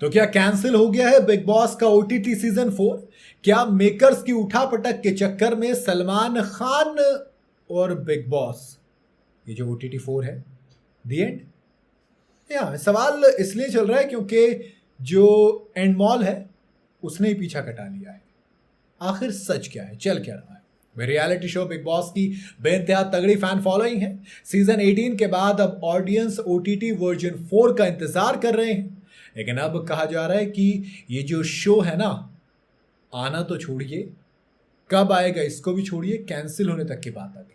तो क्या कैंसिल हो गया है बिग बॉस का ओटीटी सीजन 4? क्या मेकर्स की उठापटक के चक्कर में सलमान खान और बिग बॉस ये जो ओटीटी 4 है दी एंड? या सवाल इसलिए चल रहा है क्योंकि जो एंड मॉल है उसने ही पीछा कटा लिया है। आखिर सच क्या है, चल क्या रहा है? रियलिटी शो बिग बॉस की बेइंतहा तगड़ी फैन फॉलोइंग है। सीजन 18 के बाद अब ऑडियंस ओटीटी वर्जन 4 का इंतजार कर रहे हैं, लेकिन अब कहा जा रहा है कि ये जो शो है ना, आना तो छोड़िए, कब आएगा इसको भी छोड़िए, कैंसिल होने तक की बात आ गई।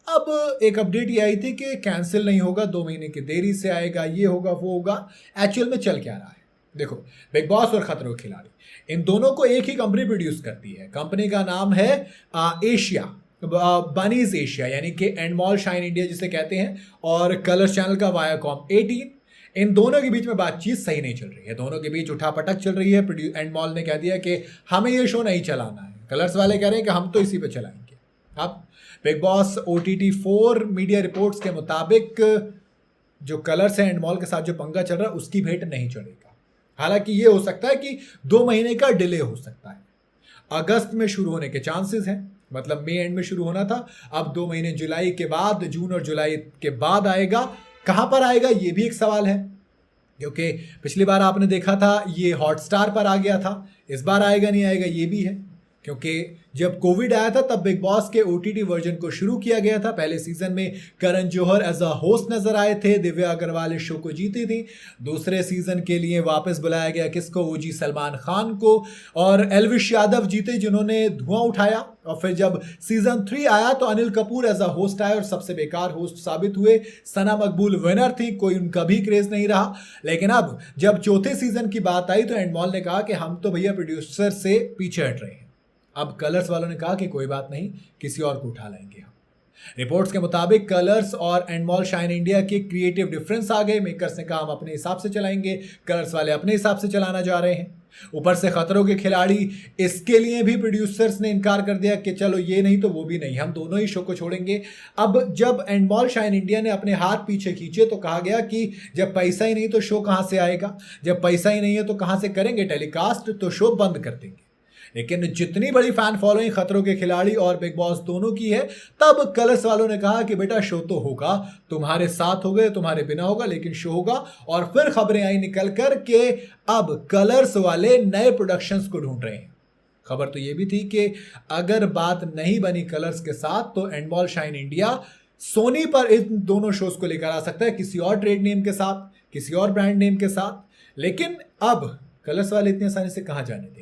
अब एक अपडेट ये आई थी कि कैंसिल नहीं होगा, 2 महीने की देरी से आएगा, ये होगा वो होगा। एक्चुअल में चल क्या रहा है देखो, बिग बॉस और खतरों के खिलाड़ी इन दोनों को एक ही कंपनी प्रोड्यूस करती है। कंपनी का नाम है एशिया, बनीज एशिया, यानी कि एंडमॉल शाइन इंडिया जिसे कहते हैं, और कलर्स चैनल का वायाकॉम 18। इन दोनों के बीच में बातचीत सही नहीं चल रही है, दोनों के बीच उठापटक चल रही है। एंडमॉल ने कह दिया कि हमें ये शो नहीं चलाना है, कलर्स वाले कह रहे हैं कि हम तो इसी पे चलाएंगे। अब big boss OTT 4 media reports के मुताबिक जो कलर्स है एंडमॉल के साथ जो पंगा चल रहा है उसकी भेंट नहीं चढ़ेगा। हालांकि ये हो सकता है कि 2 महीने का डिले हो सकता है। अगस्त में शुरू होने के चांसेस हैं, मतलब मई एंड में शुरू होना था, अब 2 महीने जुलाई के बाद, जून और जुलाई के बाद आएगा। कहां पर आएगा ये भी एक सवाल है, क्योंकि पिछली बार आपने देखा था ये हॉटस्टार पर आ गया था, इस बार आएगा नहीं आएगा ये भी है, क्योंकि जब कोविड आया था तब बिग बॉस के ओटीटी वर्जन को शुरू किया गया था। पहले सीजन में Karan Johar as a host नजर आए थे, दिव्या अग्रवाल इस शो को जीती थी। दूसरे सीजन के लिए वापस बुलाया गया किसको, ओजी सलमान खान को, और एल्विश यादव जीते जिन्होंने धुआं उठाया। और फिर जब सीजन 3 आया तो Anil Kapoor as a host आए और सबसे बेकार होस्ट साबित हुए। सना मकबूल विनर थी, कोई उनका भी क्रेज नहीं रहा। लेकिन अब जब चौथे सीजन की बात आई तो एंडमॉल ने कहा कि हम तो भैया प्रोड्यूसर से पीछे हट रहे हैं। अब कलर्स वालों ने कहा कि कोई बात नहीं, किसी और को उठा लेंगे हम। रिपोर्ट्स के मुताबिक कलर्स और एंडमॉल शाइन इंडिया के क्रिएटिव डिफरेंस आ गए। मेकर्स ने कहा हम अपने हिसाब से चलाएंगे, कलर्स वाले अपने हिसाब से चलाना जा रहे हैं। ऊपर से खतरों के खिलाड़ी, इसके लिए भी प्रोड्यूसर्स ने इनकार कर दिया कि चलो ये नहीं तो वो भी नहीं, हम दोनों ही शो को छोड़ेंगे। अब जब एंडमॉल शाइन इंडिया ने अपने हाथ पीछे खींचे तो कहा गया कि जब पैसा ही नहीं तो शो कहां से आएगा, जब पैसा ही नहीं है तो कहां से करेंगे टेलीकास्ट, तो शो बंद कर देंगे। लेकिन जितनी बड़ी फैन फॉलोइंग खतरों के खिलाड़ी और बिग बॉस दोनों की है, तब कलर्स वालों ने कहा कि बेटा शो तो होगा, तुम्हारे साथ होगा, तुम्हारे बिना होगा, लेकिन शो होगा। और फिर खबरें आई निकल कर के अब कलर्स वाले नए प्रोडक्शंस को ढूंढ रहे हैं। खबर तो ये भी थी कि अगर बात नहीं बनी कलर्स के साथ तो एंडमॉल शाइन इंडिया सोनी पर इन दोनों शोज को लेकर आ सकता है, किसी और ट्रेड नेम के साथ, किसी और ब्रांड नेम के साथ। लेकिन अब कलर्स वाले इतनी आसानी से कहां जाने देंगे?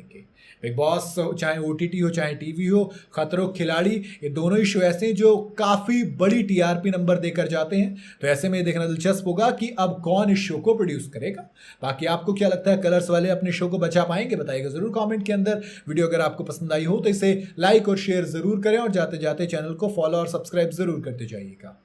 बिग बॉस चाहे ओटीटी हो चाहे टीवी हो, खतरों खिलाड़ी, ये दोनों ही शो ऐसे हैं जो काफी बड़ी टीआरपी नंबर देकर जाते हैं। तो ऐसे में देखना दिलचस्प होगा कि अब कौन इस शो को प्रोड्यूस करेगा। बाकी आपको क्या लगता है, कलर्स वाले अपने शो को बचा पाएंगे? बताइएगा जरूर कमेंट के अंदर। वीडियो अगर आपको पसंद आई हो तो इसे लाइक और शेयर जरूर करें, और जाते जाते चैनल को फॉलो और सब्सक्राइब जरूर करते जाइएगा।